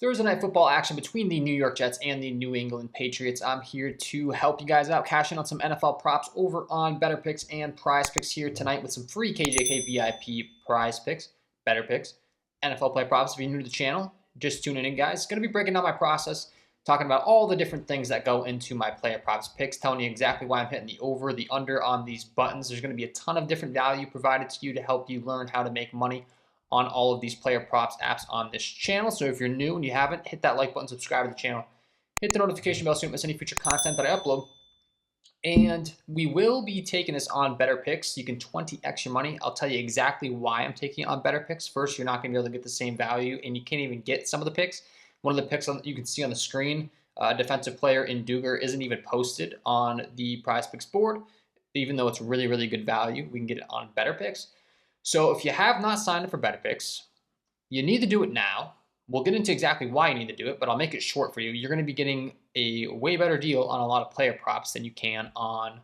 Thursday night football action between the New York Jets and the New England Patriots. I'm here to help you guys out, cash in on some NFL props over on Betr and Prizepicks here tonight with some free KJK VIP prize picks, Betr NFL play props. If you're new to the channel, just tuning in, guys. Going to be breaking down my process, talking about all the different things that go into my player props picks, telling you exactly why I'm hitting the over, the under on these buttons. There's going to be a ton of different value provided to you to help you learn how to make money on all of these player props apps on this channel. So if you're new and you haven't, hit that like button, subscribe to the channel, hit the notification bell so you don't miss any future content that I upload. And we will be taking this on Betr. You can 20x your money. I'll tell you exactly why I'm taking it on Betr. First, you're not going to be able to get the same value, and you can't even get some of the picks. One of the picks you can see on the screen, defensive player in Duger, isn't even posted on the Prizepicks board, even though it's really, really good value. We can get it on Betr. So if you have not signed up for Betr, you need to do it now. We'll get into exactly why you need to do it, but I'll make it short for you. You're going to be getting a way better deal on a lot of player props than you can on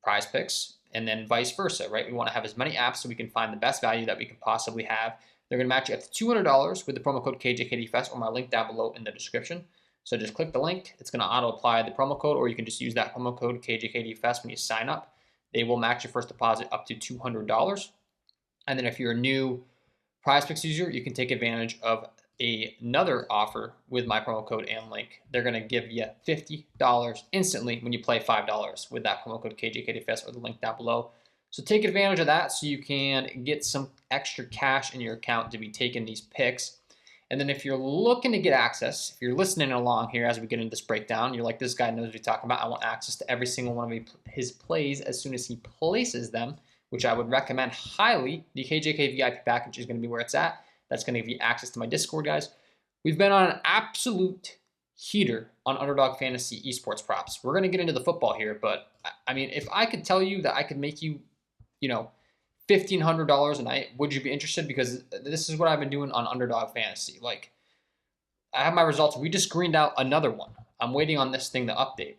Prizepicks, and then vice versa, right? We want to have as many apps so we can find the best value that we can possibly have. They're going to match you up to $200 with the promo code KJKDFest or my link down below in the description. So just click the link. It's going to auto-apply the promo code, or you can just use that promo code KJKDFest when you sign up. They will match your first deposit up to $200. And then if you're a new Prizepicks user, you can take advantage of another offer with my promo code and link. They're going to give you $50 instantly when you play $5 with that promo code KJKDFest or the link down below. So take advantage of that so you can get some extra cash in your account to be taking these picks. And then if you're looking to get access, if you're listening along here as we get into this breakdown, you're like, this guy knows what he's talking about. I want access to every single one of his plays as soon as he places them, which I would recommend highly. The KJK VIP package is going to be where it's at. That's going to give you access to my Discord, guys. We've been on an absolute heater on Underdog Fantasy esports props. We're going to get into the football here, but I mean, if I could tell you that I could make you, $1,500 a night, would you be interested? Because this is what I've been doing on Underdog Fantasy. Like, I have my results. We just screened out another one. I'm waiting on this thing to update.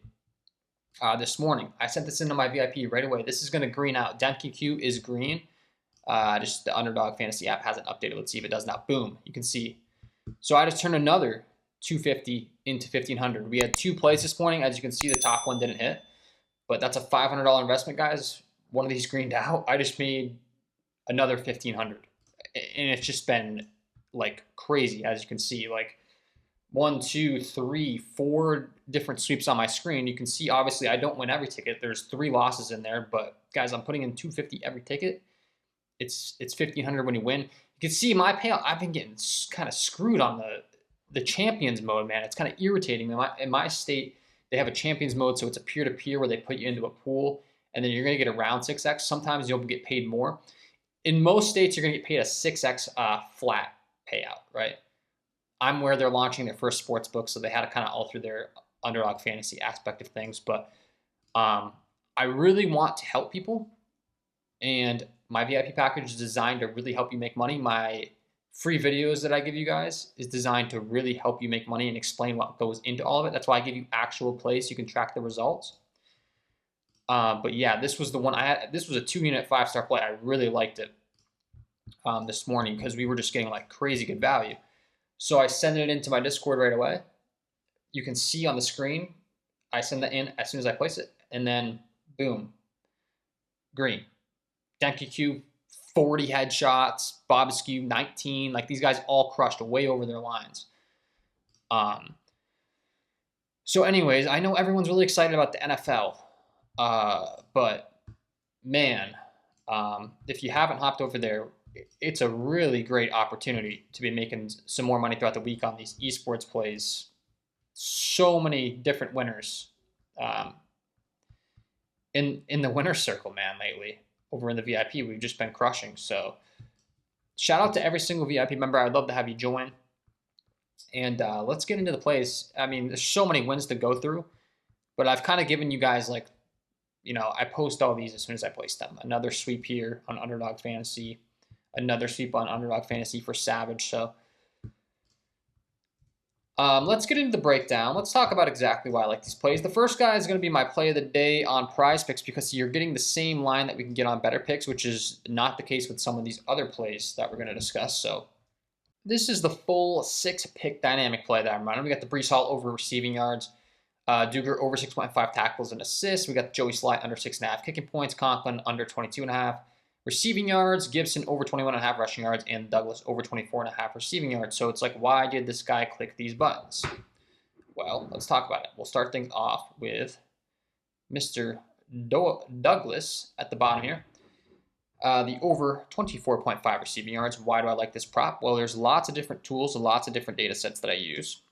This morning, I sent this into my VIP right away. This is going to green out. DempKQ is green. Just the Underdog Fantasy app hasn't updated. Let's see if it does now. Boom, you can see. So I just turned another 250 into 1,500. We had two plays this morning. As you can see, the top one didn't hit, but that's a $500 investment, guys. One of these greened out. I just made another 1,500, and it's just been like crazy. As you can see, like 1, 2, 3, 4 different sweeps on my screen. You can see, obviously, I don't win every ticket. There's 3 losses in there, but guys, I'm putting in 250 every ticket. It's 1,500 when you win. You can see my payout. I've been getting kind of screwed on the champions mode, man. It's kind of irritating. In my state, they have a champions mode, so it's a peer-to-peer where they put you into a pool, and then you're going to get around 6x. Sometimes you'll get paid more. In most states, you're going to get paid a 6x flat payout, right? I'm where they're launching their first sports book, so they had to kind of alter their Underdog Fantasy aspect of things. But I really want to help people, and my VIP package is designed to really help you make money. My free videos that I give you guys is designed to really help you make money and explain what goes into all of it. That's why I give you actual plays so you can track the results. But yeah, this was the one I had. This was a 2-unit 5-star play. I really liked it this morning because we were just getting like crazy good value. So I send it into my Discord right away. You can see on the screen, I send that in as soon as I place it, and then boom, green. DempKQ, 40 headshots, Bobskew, 19. Like, these guys all crushed way over their lines. So anyways, I know everyone's really excited about the NFL, but man, if you haven't hopped over there, it's a really great opportunity to be making some more money throughout the week on these esports plays. So many different winners in the winner's circle, man, lately. Over in the VIP, we've just been crushing. So shout out to every single VIP member. I'd love to have you join. And let's get into the plays. I mean, there's so many wins to go through, but I've kind of given you guys, like, I post all these as soon as I place them. Another sweep here on Underdog Fantasy. Another sweep on Underdog Fantasy for Savage. So let's get into the breakdown. Let's talk about exactly why I like these plays. The first guy is going to be my play of the day on Prizepicks because you're getting the same line that we can get on Betr, which is not the case with some of these other plays that we're going to discuss. So This is the full 6-pick dynamic play that I'm running. We got the Breece Hall over receiving yards, Duger over 6.5 tackles and assists. We got Joey SLATE under 6.5 kicking points, Conklin under 22.5 receiving yards, Gibson over 21.5 rushing yards, and Douglas over 24.5 receiving yards. So it's like, why did this guy click these buttons? Well, let's talk about it. We'll start things off with Mr. Douglas at the bottom here. The over 24.5 receiving yards. Why do I like this prop? Well, there's lots of different tools and lots of different data sets that I use.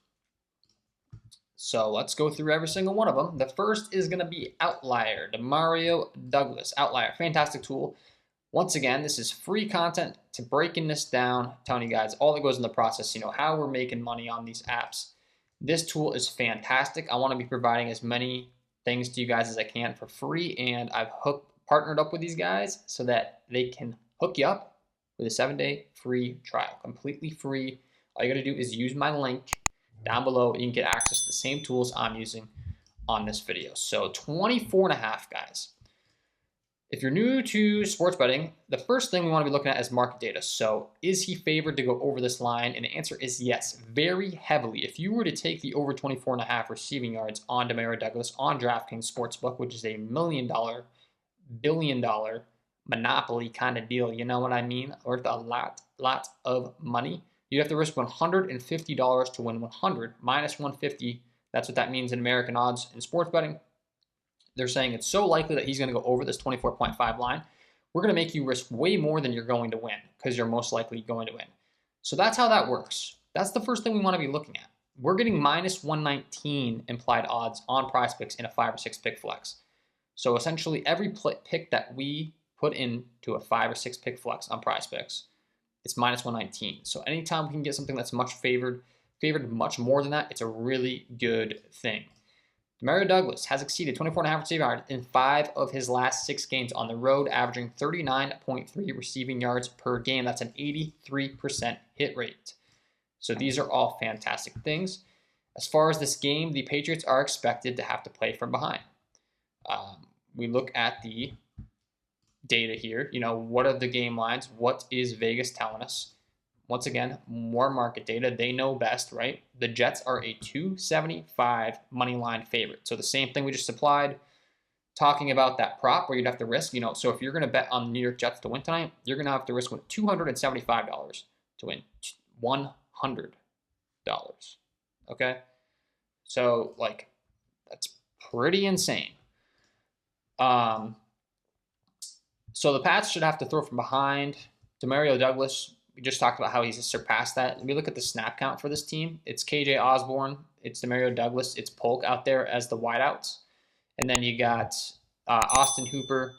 So let's go through every single one of them. The first is going to be Outlier, Demario Douglas. Outlier, fantastic tool. Once again, this is free content to breaking this down, telling you guys all that goes in the process, how we're making money on these apps. This tool is fantastic. I want to be providing as many things to you guys as I can for free, and I've partnered up with these guys so that they can hook you up with a 7-day free trial, completely free. All you got to do is use my link down below. You can get access to the same tools I'm using on this video. So 24.5, guys. If you're new to sports betting, the first thing we want to be looking at is market data. So is he favored to go over this line? And the answer is yes, very heavily. If you were to take the over 24.5 receiving yards on Demario Douglas on DraftKings Sportsbook, which is a $1 million, billion-dollar monopoly kind of deal, you know what I mean? Worth a lot of money. You have to risk $150 to win 100, minus 150. That's what that means in American odds in sports betting. They're saying it's so likely that he's going to go over this 24.5 line. We're going to make you risk way more than you're going to win because you're most likely going to win. So that's how that works. That's the first thing we want to be looking at. We're getting minus 119 implied odds on Prizepicks in a 5 or 6 pick flex. So essentially every pick that we put into a 5 or 6 pick flex on Prizepicks, it's minus 119. So anytime we can get something that's much favored much more than that, it's a really good thing. Demario Douglas has exceeded 24.5 receiving yards in 5 of his last 6 games on the road, averaging 39.3 receiving yards per game. That's an 83% hit rate. So these are all fantastic things. As far as this game, the Patriots are expected to have to play from behind. We look at the data here. What are the game lines? What is Vegas telling us? Once again, more market data. They know best, right? The Jets are a 275 money line favorite. So the same thing we just applied, talking about that prop where you'd have to risk, so if you're going to bet on the New York Jets to win tonight, you're going to have to risk $275 to win $100. Okay? So, that's pretty insane. So the Pats should have to throw from behind. Demario Douglas, we just talked about how he's surpassed that. Let me look at the snap count for this team. It's KJ Osborne, it's Demario Douglas, it's Polk out there as the wideouts. And then you got Austin Hooper,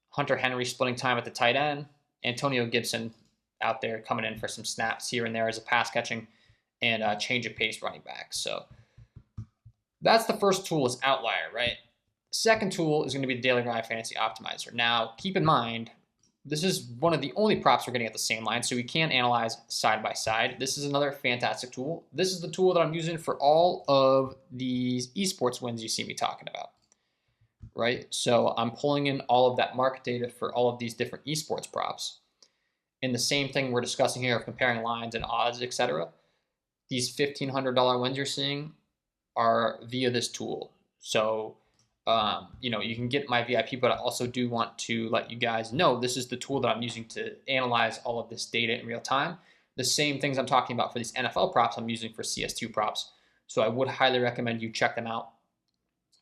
Hunter Henry splitting time at the tight end, Antonio Gibson out there coming in for some snaps here and there as a pass catching and change of pace running back. So that's the first tool, is Outlier, right? Second tool is going to be the Daily Grind Fantasy Optimizer. Now, keep in mind, this is one of the only props we're getting at the same line, so we can analyze side by side. This is another fantastic tool. This is the tool that I'm using for all of these esports wins you see me talking about, right? So I'm pulling in all of that market data for all of these different esports props. And the same thing we're discussing here of comparing lines and odds, etc. These $1,500 wins you're seeing are via this tool. So you can get my VIP, but I also do want to let you guys know this is the tool that I'm using to analyze all of this data in real time. The same things I'm talking about for these NFL props I'm using for CS2 props. So I would highly recommend you check them out.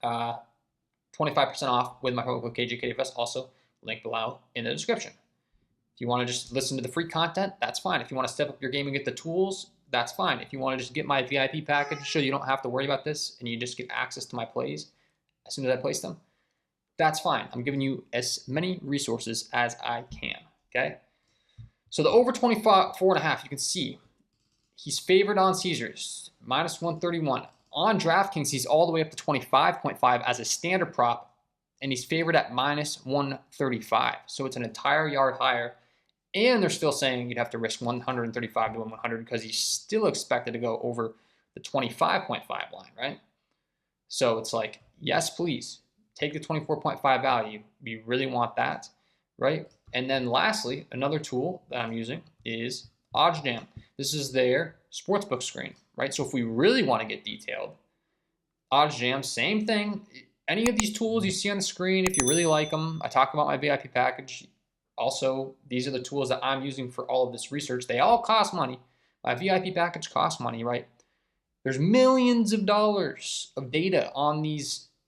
25% off with my promo code KJKDFS, also link below in the description. If you want to just listen to the free content, that's fine. If you want to step up your game and get the tools, that's fine. If you want to just get my VIP package so you don't have to worry about this and you just get access to my plays as soon as I place them, that's fine. I'm giving you as many resources as I can, okay? So the over 24.5, you can see he's favored on Caesars, minus 131. On DraftKings, he's all the way up to 25.5 as a standard prop, and he's favored at minus 135. So it's an entire yard higher, and they're still saying you'd have to risk 135 to win 100 because he's still expected to go over the 25.5 line, right? So it's like, yes, please, take the 24.5 value. We really want that, right? And then lastly, another tool that I'm using is OddsJam. This is their sportsbook screen, right? So if we really want to get detailed, OddsJam, same thing. Any of these tools you see on the screen, if you really like them, I talk about my VIP package. Also, these are the tools that I'm using for all of this research. They all cost money. My VIP package costs money, right? There's millions of dollars of data on the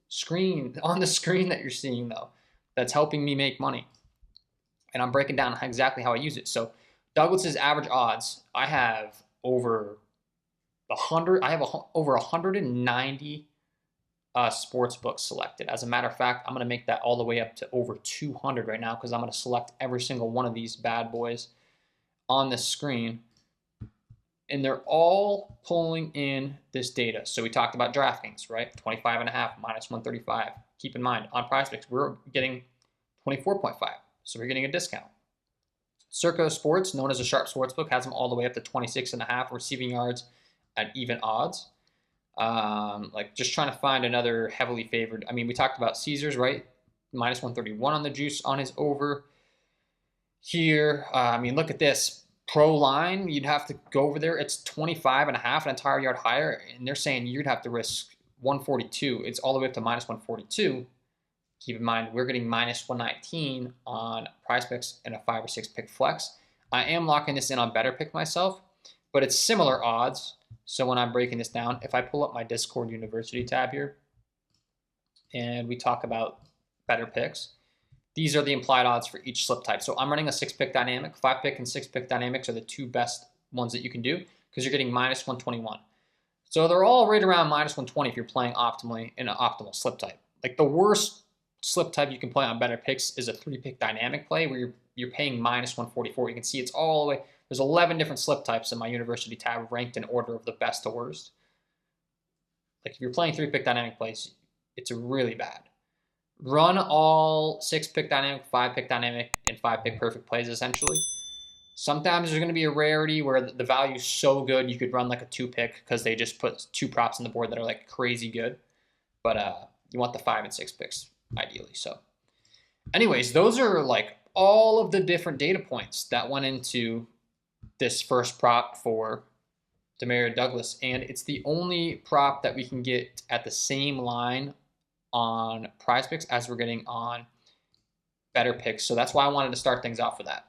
screen that you're seeing, though, that's helping me make money. And I'm breaking down exactly how I use it. So Douglas's average odds, I have over 100. I have over 190 sports books selected. As a matter of fact, I'm going to make that all the way up to over 200 right now because I'm going to select every single one of these bad boys on the screen. And they're all pulling in this data. So we talked about DraftKings, right? 25.5 minus 135. Keep in mind, on Prizepicks, we're getting 24.5. So we're getting a discount. Circa Sports, known as a sharp sportsbook, has them all the way up to 26.5 receiving yards at even odds. Like just trying to find another heavily favored. I mean, we talked about Caesars, right? Minus 131 on the juice on his over here. I mean, look at this. Pro line, you'd have to go over there. It's 25.5, an entire yard higher, and they're saying you'd have to risk 142. It's all the way up to minus 142. Keep in mind, we're getting minus 119 on Prizepicks and a 5 or 6 pick flex. I am locking this in on Betr myself, but it's similar odds. So when I'm breaking this down, if I pull up my Discord University tab here, and we talk about Betr, these are the implied odds for each slip type. So I'm running a 6-pick dynamic. 5-pick and 6-pick dynamics are the two best ones that you can do because you're getting minus 121. So they're all right around minus 120 if you're playing optimally in an optimal slip type. Like the worst slip type you can play on Betr is a 3-pick dynamic play where you're paying minus 144. You can see it's all the way. There's 11 different slip types in my university tab ranked in order of the best to worst. Like if you're playing 3-pick dynamic plays, it's really bad. Run all 6-pick dynamic, 5-pick dynamic, and 5-pick perfect plays essentially. Sometimes there's going to be a rarity where the value is so good you could run like a 2-pick because they just put 2 props on the board that are like crazy good. But you want the 5 and 6 picks ideally. So anyways, those are like all of the different data points that went into this first prop for Demario Douglas. And it's the only prop that we can get at the same line on Prizepicks as we're getting on Betr. So that's why I wanted to start things off with that.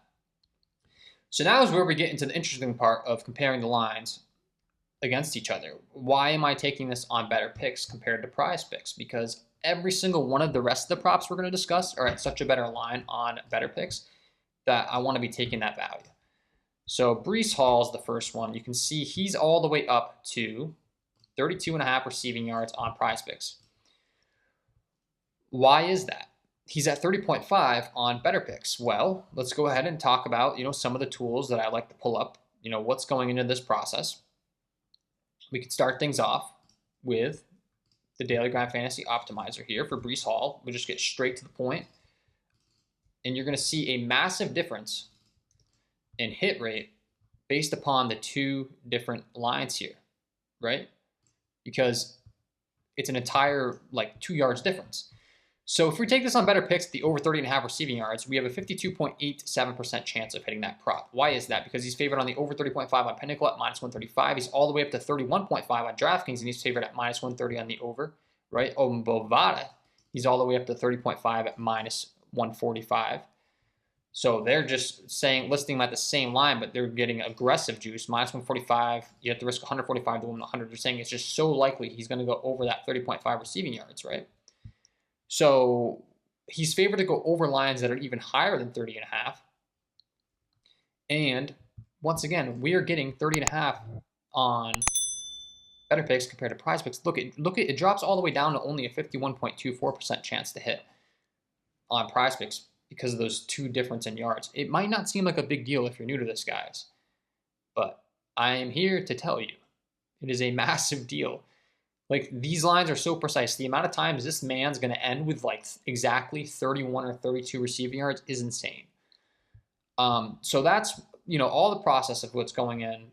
So now is where we get into the interesting part of comparing the lines against each other. Why am I taking this on Betr compared to Prizepicks? Because every single one of the rest of the props we're going to discuss are at such a better line on Betr that I want to be taking that value. So Breece Hall is the first one. You can see he's all the way up to 32.5 receiving yards on Prizepicks. Why is that? He's at 30.5 on Betr. Well, let's go ahead and talk about, some of the tools that I like to pull up, what's going into this process. We could start things off with the Daily Grind Fantasy Optimizer here for Breece Hall. We'll just get straight to the point. And you're going to see a massive difference in hit rate based upon the two different lines here, right? Because it's an entire 2 yards difference. So if we take this on Betr, the over 30.5 receiving yards, we have a 52.87% chance of hitting that prop. Why is that? Because he's favored on the over 30.5 on Pinnacle at minus 135. He's all the way up to 31.5 on DraftKings, and he's favored at minus 130 on the over, right? On Bovada, he's all the way up to 30.5 at minus 145. So they're just listing them at the same line, but they're getting aggressive juice. Minus 145, you have to risk 145 to win 100. They're saying it's just so likely he's going to go over that 30.5 receiving yards, right? So he's favored to go over lines that are even higher than 30.5. And once again, we are getting 30.5 on Betr compared to Prizepicks. Look at it drops all the way down to only a 51.24% chance to hit on Prizepicks because of those two difference in yards. It might not seem like a big deal if you're new to this, guys, but I am here to tell you it is a massive deal. These lines are so precise. The amount of times this man's going to end with exactly 31 or 32 receiving yards is insane. So that's, all the process of what's going in.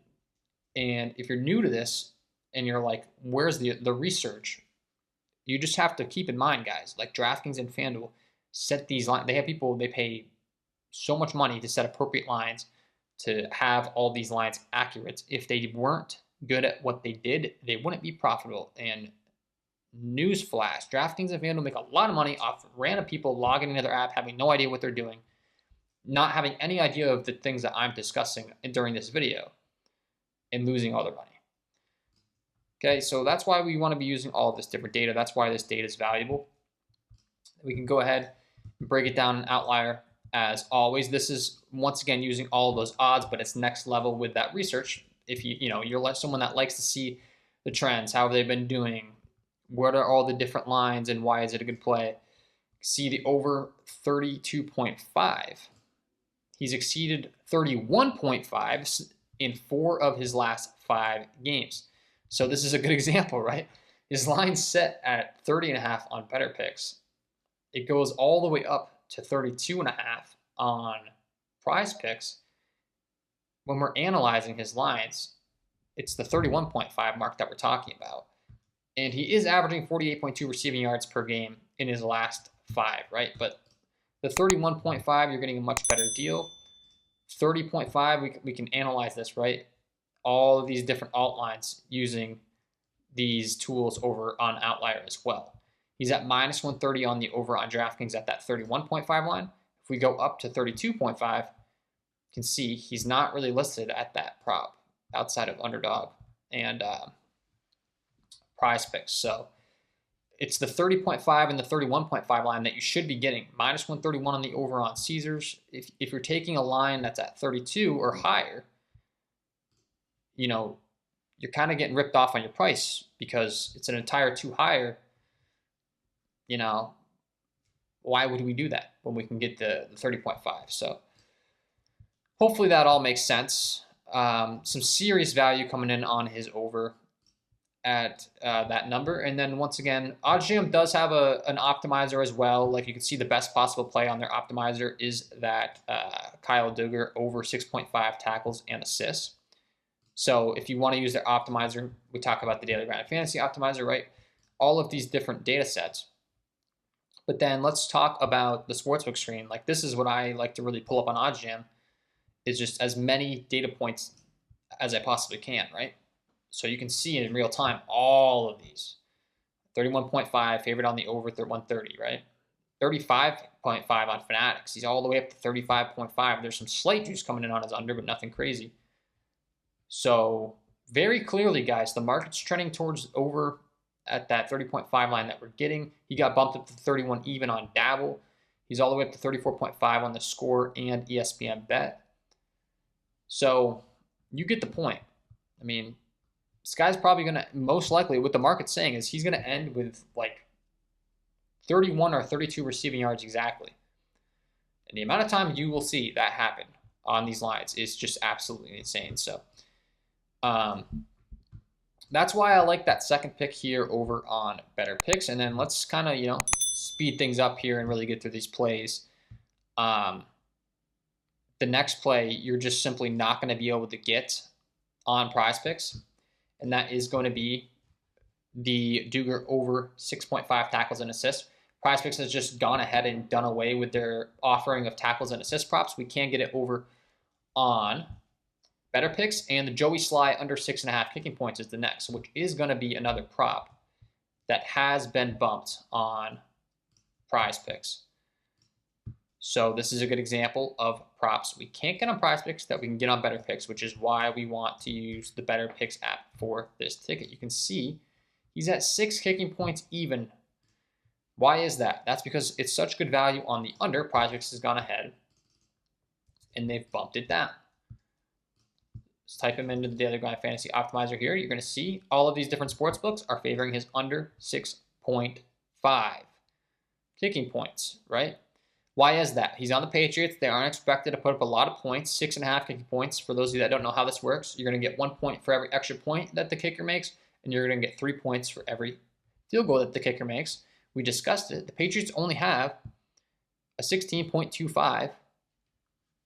And if you're new to this and you're like, where's the research? You just have to keep in mind, guys, DraftKings and FanDuel set these lines. They have people, they pay so much money to set appropriate lines to have all these lines accurate. If they weren't good at what they did, they wouldn't be profitable. And newsflash, DraftKings and FanDuel make a lot of money off random people logging into their app, having no idea what they're doing, not having any idea of the things that I'm discussing during this video, and losing all their money. Okay, so that's why we want to be using all of this different data. That's why this data is valuable. We can go ahead and break it down in Outlier as always. This is, once again, using all of those odds, but it's next level with that research. If you're someone that likes to see the trends, how have they been doing, what are all the different lines, and why is it a good play? See the over 32.5. He's exceeded 31.5 in 4 of his last 5 games. So this is a good example, right? His line's set at 30.5 on Betr. It goes all the way up to 32.5 on Prizepicks. When we're analyzing his lines, it's the 31.5 mark that we're talking about. And he is averaging 48.2 receiving yards per game in his last 5, right? But the 31.5, you're getting a much better deal. 30.5, we can analyze this, right? All of these different alt lines using these tools over on Outlier as well. He's at minus 130 on the over on DraftKings at that 31.5 line. If we go up to 32.5, you can see he's not really listed at that prop outside of Underdog and Prizepicks. So it's the 30.5 and the 31.5 line that you should be getting. Minus 131 on the over on Caesars. If you're taking a line that's at 32 or higher, you're kind of getting ripped off on your price because it's an entire 2 higher. Why would we do that when we can get the 30.5? So hopefully that all makes sense. Some serious value coming in on his over at that number. And then once again, OddsJam does have an optimizer as well. Like you can see, the best possible play on their optimizer is that Kyle Duggar over 6.5 tackles and assists. So if you want to use their optimizer, we talk about the Daily Grind Fantasy Optimizer, right? All of these different data sets. But then let's talk about the sportsbook screen. Like this is what I like to really pull up on OddsJam, is just as many data points as I possibly can, right? So you can see in real time all of these. 31.5, favorite on the over 130, right? 35.5 on Fanatics. He's all the way up to 35.5. There's some slight juice coming in on his under, but nothing crazy. So very clearly, guys, the market's trending towards over at that 30.5 line that we're getting. He got bumped up to 31 even on Dabble. He's all the way up to 34.5 on the Score and ESPN Bet. So you get the point. I mean, this guy's probably going to, most likely, what the market's saying is he's going to end with like 31 or 32 receiving yards exactly. And the amount of time you will see that happen on these lines is just absolutely insane. So that's why I like that second pick here over on Betr. And then let's kind of, speed things up here and really get through these plays. The next play, you're just simply not going to be able to get on Prizepicks, and that is going to be the Duggar over 6.5 tackles and assists. Prizepicks has just gone ahead and done away with their offering of tackles and assist props. We can get it over on Betr, and the Joey Sly under 6.5 kicking points is the next, which is going to be another prop that has been bumped on Prizepicks. So this is a good example of props we can't get on Prizepicks that we can get on Betr, which is why we want to use the Betr app for this ticket. You can see he's at 6 kicking points even. Why is that? That's because it's such good value on the under. Prizepicks has gone ahead and they've bumped it down. Let's type him into the Daily Grind Fantasy Optimizer here. You're going to see all of these different sports books are favoring his under 6.5 kicking points, right? Why is that? He's on the Patriots. They aren't expected to put up a lot of points, 6.5 kicking points. For those of you that don't know how this works, you're going to get 1 point for every extra point that the kicker makes, and you're going to get 3 points for every field goal that the kicker makes. We discussed it. The Patriots only have a 16.25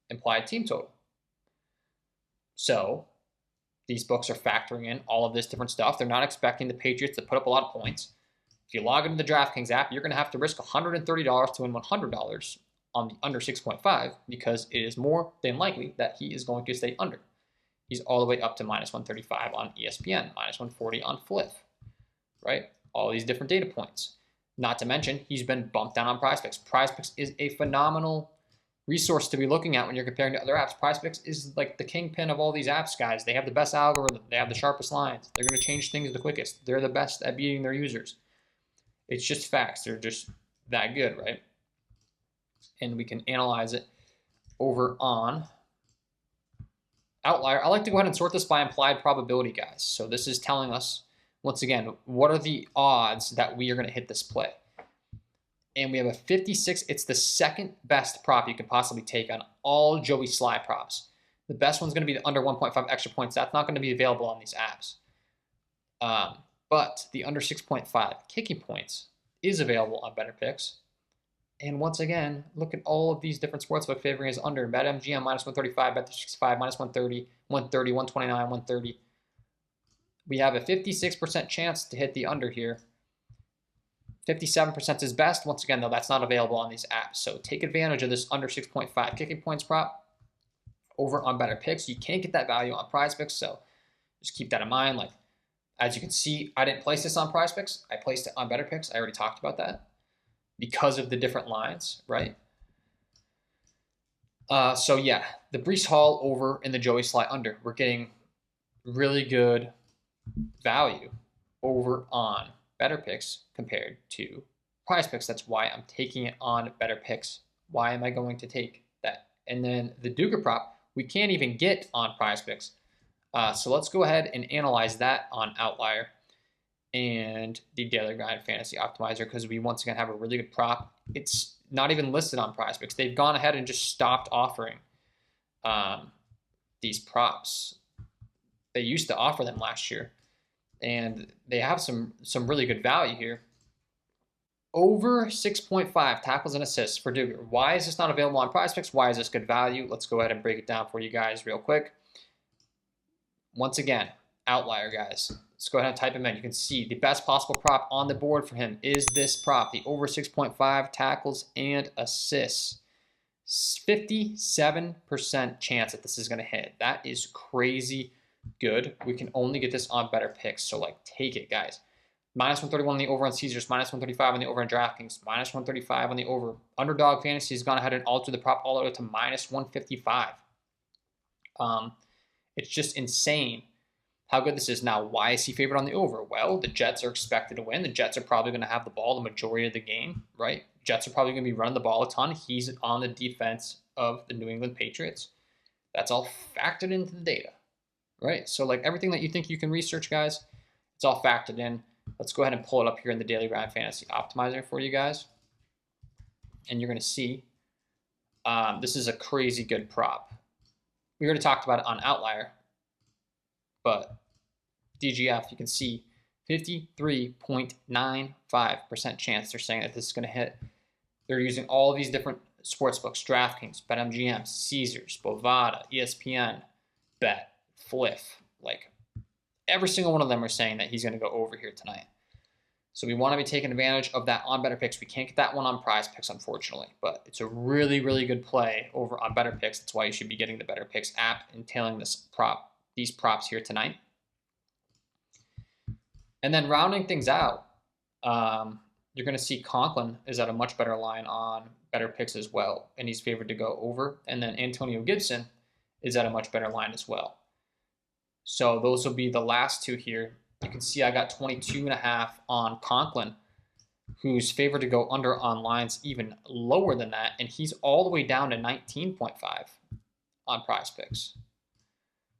implied team total. So these books are factoring in all of this different stuff. They're not expecting the Patriots to put up a lot of points. If you log into the DraftKings app, you're going to have to risk $130 to win $100 on the under 6.5 because it is more than likely that he is going to stay under. He's all the way up to minus 135 on ESPN, minus 140 on Fliff, right? All these different data points. Not to mention, he's been bumped down on Prizepicks. Prizepicks is a phenomenal resource to be looking at when you're comparing to other apps. Prizepicks is like the kingpin of all these apps, guys. They have the best algorithm. They have the sharpest lines. They're going to change things the quickest. They're the best at beating their users. It's just facts. They're just that good, right? And we can analyze it over on Outlier. I like to go ahead and sort this by implied probability, guys. So this is telling us, once again, what are the odds that we are going to hit this play? And we have a 56. It's the second best prop you can possibly take on all Joey SLATE props. The best one's going to be the under 1.5 extra points. That's not going to be available on these apps. But the under 6.5 kicking points is available on Betr. And once again, look at all of these different sportsbook favoring as under. BetMGM minus 135, Bet365 minus 130, 130, 129, 130. We have a 56% chance to hit the under here. 57% is best. Once again, though, that's not available on these apps. So take advantage of this under 6.5 kicking points prop over on Betr. You can't get that value on Prizepicks, so just keep that in mind. Like, as you can see, I didn't place this on Prizepicks. I placed it on Betr. I already talked about that because of the different lines, right? So yeah, the Breece Hall over in the Joey SLATE under. We're getting really good value over on Betr compared to Prizepicks. That's why I'm taking it on Betr. Why am I going to take that? And then the Duger prop, we can't even get on Prizepicks. So let's go ahead and analyze that on Outlier and the Daily Grind Fantasy Optimizer, because we once again have a really good prop. It's not even listed on Prizepicks. They've gone ahead and just stopped offering these props. They used to offer them last year, and they have some really good value here. Over 6.5 tackles and assists for Duger. Why is this not available on Prizepicks? Why is this good value? Let's go ahead and break it down for you guys real quick. Once again, Outlier, guys. Let's go ahead and type him in. You can see the best possible prop on the board for him is this prop, the over 6.5 tackles and assists. 57% chance that this is going to hit. That is crazy good. We can only get this on Betr. So, like, take it, guys. Minus 131 on the over on Caesars, minus 135 on the over on DraftKings, minus 135 on the over. Underdog Fantasy has gone ahead and altered the prop all the way to minus 155. It's just insane how good this is. Now, why is he favored on the over? Well, the Jets are expected to win. The Jets are probably going to have the ball the majority of the game, right? Jets are probably going to be running the ball a ton. He's on the defense of the New England Patriots. That's all factored into the data, right? So, like, everything that you think you can research, guys, it's all factored in. Let's go ahead and pull it up here in the Daily Grind Fantasy Optimizer for you guys. And you're going to see this is a crazy good prop. We already talked about it on Outlier, but DGF, you can see 53.95% chance they're saying that this is going to hit. They're using all of these different sports books: DraftKings, BetMGM, Caesars, Bovada, ESPN, Bet, Fliff. Like, every single one of them are saying that he's going to go over here tonight. So we want to be taking advantage of that on Betr. We can't get that one on Prizepicks, unfortunately, but it's a really, really good play over on Betr. That's why you should be getting the Betr app and tailing these props here tonight. And then rounding things out, you're going to see Conklin is at a much better line on Betr as well, and he's favored to go over. And then Antonio Gibson is at a much better line as well. So those will be the last two here. You can see I got 22.5 on Conklin, who's favored to go under on lines even lower than that, and he's all the way down to 19.5 on Prizepicks.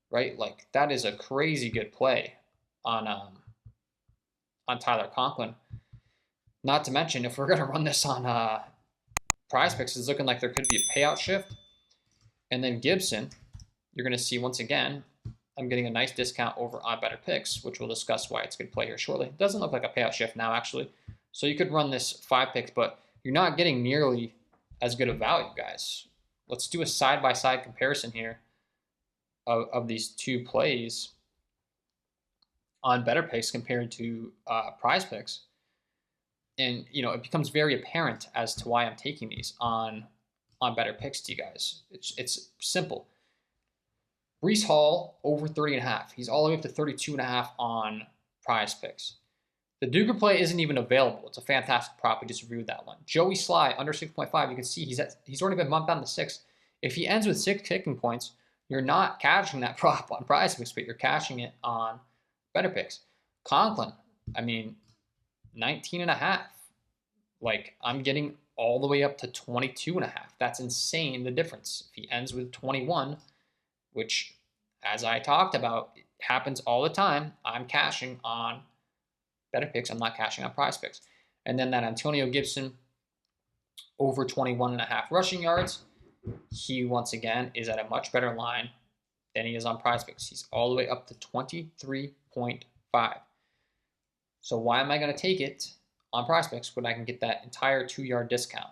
Right? Like, that is a crazy good play on Tyler Conklin. Not to mention, if we're going to run this on Prizepicks, it's looking like there could be a payout shift. And then Gibson, you're going to see once again, I'm getting a nice discount over on Betr, which we'll discuss why it's a good play here shortly. It doesn't look like a payout shift now, actually. So you could run this 5 picks, but you're not getting nearly as good a value, guys. Let's do a side-by-side comparison here of these two plays on Betr compared to Prizepicks. And, you know, it becomes very apparent as to why I'm taking these on on Better Picks to you guys. It's simple. Breece Hall over 30.5. He's all the way up to 32.5 on Prizepicks. The Duger play isn't even available. It's a fantastic prop. We just reviewed that one. Joey Sly under 6.5. You can see he's already been bumped down to 6. If he ends with 6 kicking points, you're not cashing that prop on Prizepicks, but you're cashing it on Better Picks. Conklin, I mean, 19.5. Like, I'm getting all the way up to 22.5. That's insane, the difference. If he ends with 21, which, as I talked about, it happens all the time, I'm cashing on Better Picks. I'm not cashing on Prizepicks. And then that Antonio Gibson over 21.5 rushing yards. He, once again, is at a much better line than he is on Prizepicks. He's all the way up to 23.5. So why am I going to take it on Prizepicks when I can get that entire 2-yard discount?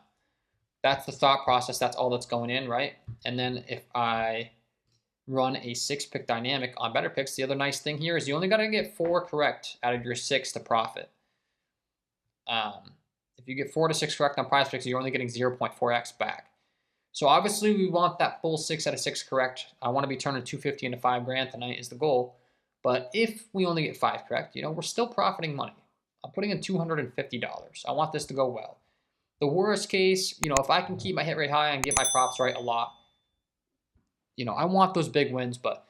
That's the thought process. That's all that's going in, right? And then if I run a 6-pick dynamic on Better Picks, the other nice thing here is you only got to get 4 correct out of your 6 to profit. If you get 4 to 6 correct on Prizepicks, you're only getting 0.4x back. So obviously we want that full 6 out of 6 correct. I want to be turning $250 into $5,000 tonight is the goal. But if we only get 5 correct, we're still profiting money. I'm putting in $250. I want this to go well. The worst case, if I can keep my hit rate high and get my props right a lot, I want those big wins, but,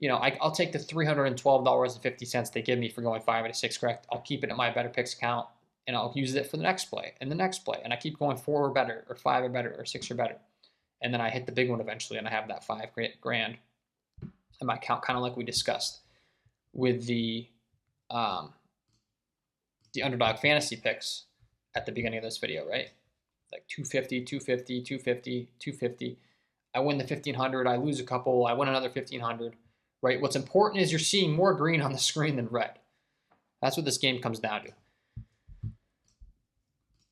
I'll take the $312.50 they give me for going 5 out of 6 correct. I'll keep it in my Better Picks account, and I'll use it for the next play and the next play. And I keep going 4 or better, or 5 or better, or 6 or better. And then I hit the big one eventually, and I have that $5,000 in my account, kind of like we discussed with the underdog fantasy picks at the beginning of this video, right? Like 250, 250, 250, 250. I win the 1,500. I lose a couple. I win another 1,500, right? What's important is you're seeing more green on the screen than red. That's what this game comes down to.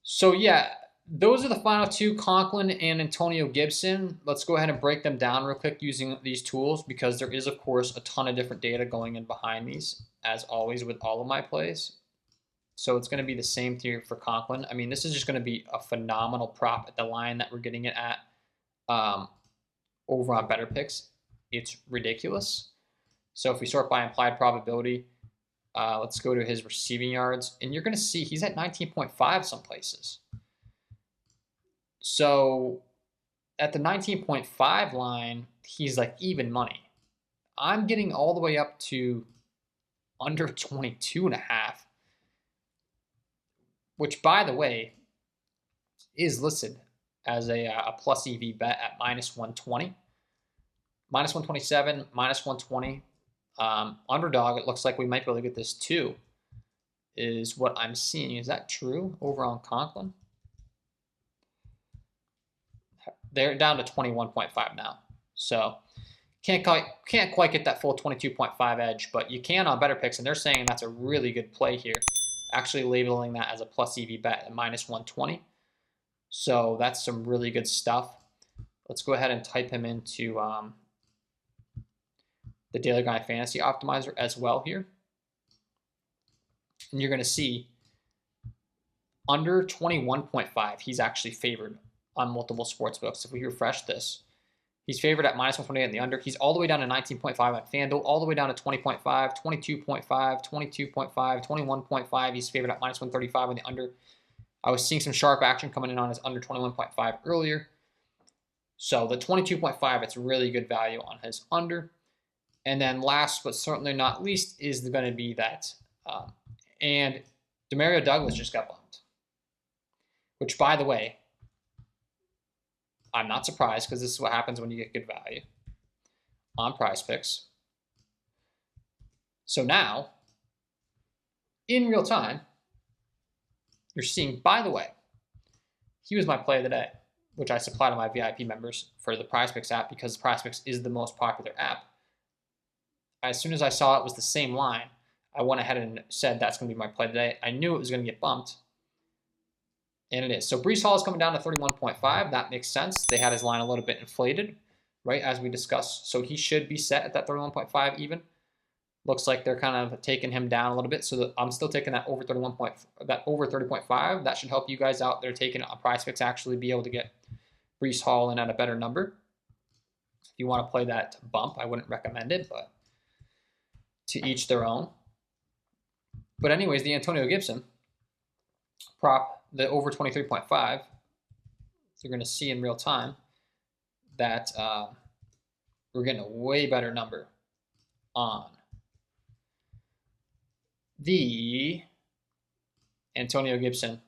So, yeah, those are the final 2, Conklin and Antonio Gibson. Let's go ahead and break them down real quick using these tools because there is, of course, a ton of different data going in behind these, as always with all of my plays. So it's going to be the same here for Conklin. I mean, this is just going to be a phenomenal prop at the line that we're getting it at over on Better Picks. It's ridiculous. So if we sort by implied probability, let's go to his receiving yards. And you're going to see he's at 19.5 some places. So at the 19.5 line, he's like even money. I'm getting all the way up to under 22.5. Which, by the way, is listed as a plus EV bet at minus 120. Minus 127, minus 120. Underdog, it looks like we might be able to get this too, is what I'm seeing. Is that true over on Conklin? They're down to 21.5 now. So can't quite get that full 22.5 edge, but you can on Better Picks, and they're saying that's a really good play here. Actually labeling that as a plus EV bet at minus 120. So that's some really good stuff. Let's go ahead and type him into the Daily Grind Fantasy Optimizer as well here. And you're going to see under 21.5, he's actually favored on multiple sports books. If we refresh this, he's favored at minus 128 in the under. He's all the way down to 19.5 on FanDuel, all the way down to 20.5, 22.5, 22.5, 21.5. He's favored at minus 135 on the under. I was seeing some sharp action coming in on his under 21.5 earlier. So the 22.5, it's really good value on his under. And then last but certainly not least is going to be that. And Demario Douglas just got bumped. Which, by the way, I'm not surprised because this is what happens when you get good value on Prizepicks. So now, in real time, you're seeing, by the way, he was my play of the day, which I supply to my VIP members for the Prizepicks app because Prizepicks is the most popular app. As soon as I saw it was the same line, I went ahead and said that's going to be my play today. I knew it was going to get bumped, and it is. So Breece Hall is coming down to 31.5. That makes sense. They had his line a little bit inflated, right, as we discussed. So he should be set at that 31.5 even. Looks like they're kind of taking him down a little bit. So I'm still taking that over 30.5. That should help you guys out. They're taking a Prizepicks actually be able to get Breece Hall in at a better number. If you want to play that bump, I wouldn't recommend it, but to each their own. But anyways, the Antonio Gibson prop, the over 23.5, you're going to see in real time that we're getting a way better number on the Antonio Gibson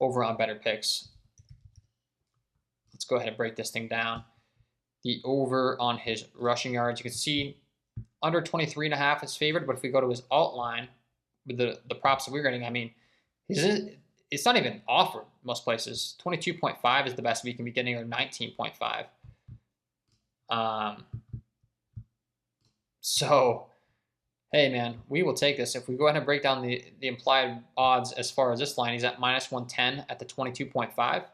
over on Betr. Let's go ahead and break this thing down. The over on his rushing yards, you can see under 23.5 is favored, but if we go to his alt line with the props that we're getting, I mean, it's not even offered most places. 22.5 is the best we can be getting, or 19.5. So, hey, man, we will take this. If we go ahead and break down the implied odds as far as this line, he's at minus 110 at the 22.5.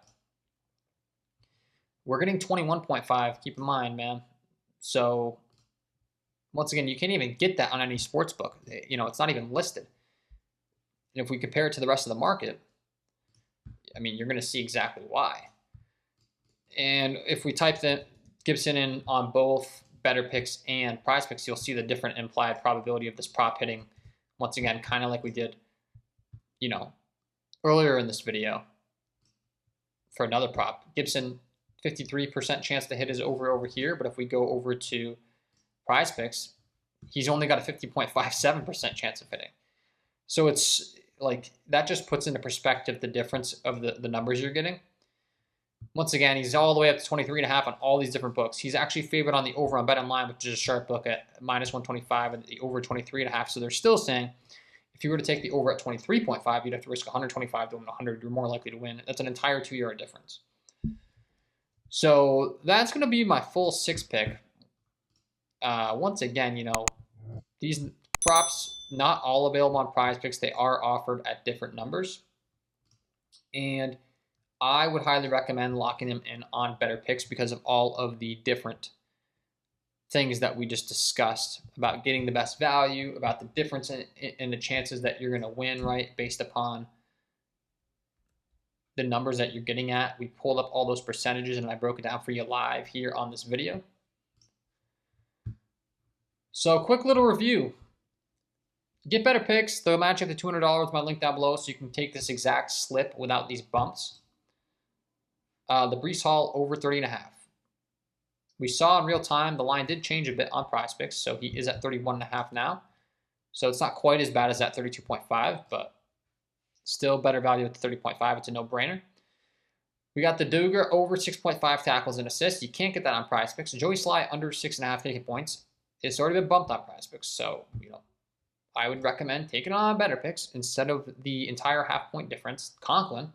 We're getting 21.5. Keep in mind, man. So, once again, you can't even get that on any sports book. You know, it's not even listed. And if we compare it to the rest of the market, I mean, you're going to see exactly why. And if we type the Gibson in on both Betr and Prizepicks, you'll see the different implied probability of this prop hitting. Once again, kind of like we did, you know, earlier in this video for another prop. Gibson, 53% chance to hit his over here, but if we go over to Prizepicks, he's only got a 50.57% chance of hitting. So it's like, that just puts into perspective the difference of the numbers you're getting. Once again, he's all the way up to 23.5 on all these different books. He's actually favored on the over on BetOnline, which is a sharp book at minus 125, and the over 23.5. So they're still saying if you were to take the over at 23.5, you'd have to risk 125 to win 100. You're more likely to win. That's an entire 2-yard difference. So that's going to be my full 6-pick. Once again, you know, these props, not all available on Prizepicks. They are offered at different numbers. And I would highly recommend locking them in on Betr because of all of the different things that we just discussed about getting the best value, about the difference in the chances that you're going to win, right, based upon the numbers that you're getting at. We pulled up all those percentages and I broke it down for you live here on this video. So quick little review. Get Betr. They'll match up to $200 with my link down below so you can take this exact slip without these bumps. The Breece Hall over 30.5. We saw in real time the line did change a bit on Prizepicks, so he is at 31.5 now. So it's not quite as bad as that 32.5, but still better value at the 30.5. It's a no-brainer. We got the Duger over 6.5 tackles and assists. You can't get that on Prizepicks. Joey Sly under 6.5 taken points. It's already been bumped on Prizepicks, so you know, I would recommend taking it on Betr instead of the entire half-point difference. Conklin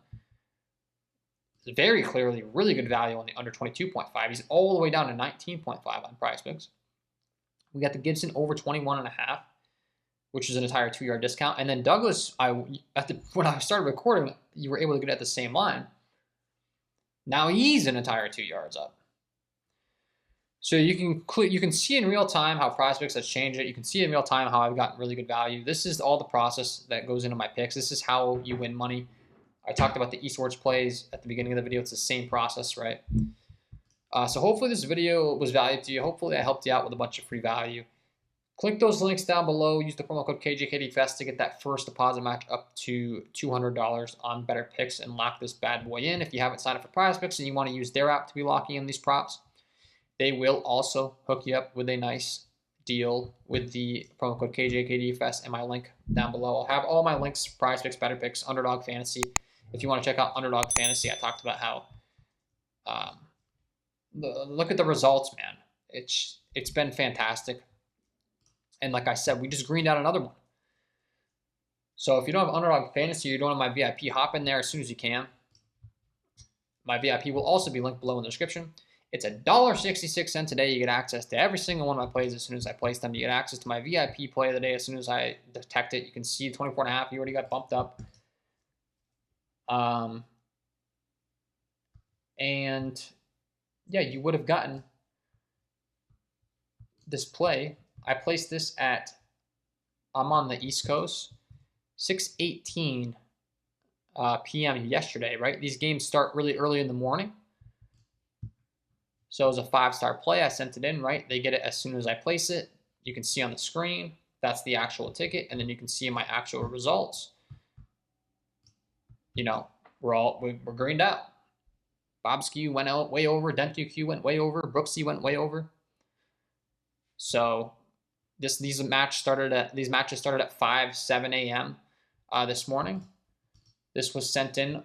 is very clearly really good value on the under 22.5. He's all the way down to 19.5 on Prizepicks. We got the Gibson over 21.5, which is an entire 2-yard discount. And then Douglas, when I started recording, you were able to get at the same line. Now he's an entire 2 yards up. So you can see in real time how Prizepicks has changed it. You can see in real time how I've gotten really good value. This is all the process that goes into my picks. This is how you win money. I talked about the esports plays at the beginning of the video. It's the same process, right? So hopefully this video was valuable to you. Hopefully I helped you out with a bunch of free value. Click those links down below. Use the promo code KJKDFest to get that first deposit match up to $200 on Betr and lock this bad boy in. If you haven't signed up for Prizepicks and you want to use their app to be locking in these props, they will also hook you up with a nice deal with the promo code KJKDFest and my link down below. I'll have all my links, Prizepicks, Betr, Underdog Fantasy. If you want to check out Underdog Fantasy, I talked about how look at the results, man. It's been fantastic. And like I said, we just greened out another one. So if you don't have Underdog Fantasy, you don't have my VIP, hop in there as soon as you can. My VIP will also be linked below in the description. It's $1.66 today. You get access to every single one of my plays as soon as I place them. You get access to my VIP play of the day as soon as I detect it. You can see 24.5. You already got bumped up. And yeah, you would have gotten this play. I placed this at, I'm on the East Coast, 6:18 p.m. yesterday, right? These games start really early in the morning. So it was a 5-star play. I sent it in, right? They get it as soon as I place it. You can see on the screen, that's the actual ticket. And then you can see my actual results. You know, we're greened out. Bob's Q went out way over. Dentue Q went way over. Brooksy went way over. So these matches started at 5-7 a.m. This morning. This was sent in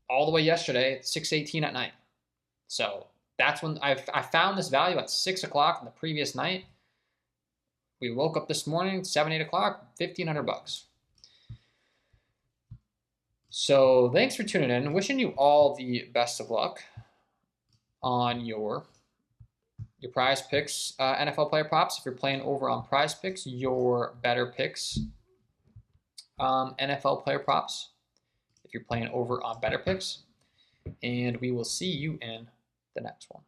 all the way yesterday at 6:18 at night. So that's when I found this value at 6 o'clock on the previous night. We woke up this morning, 7, 8 o'clock, $1,500. So thanks for tuning in. Wishing you all the best of luck on your Prizepicks NFL player props. If you're playing over on Prizepicks, your Betr NFL player props. If you're playing over on Betr, and we will see you in the next one.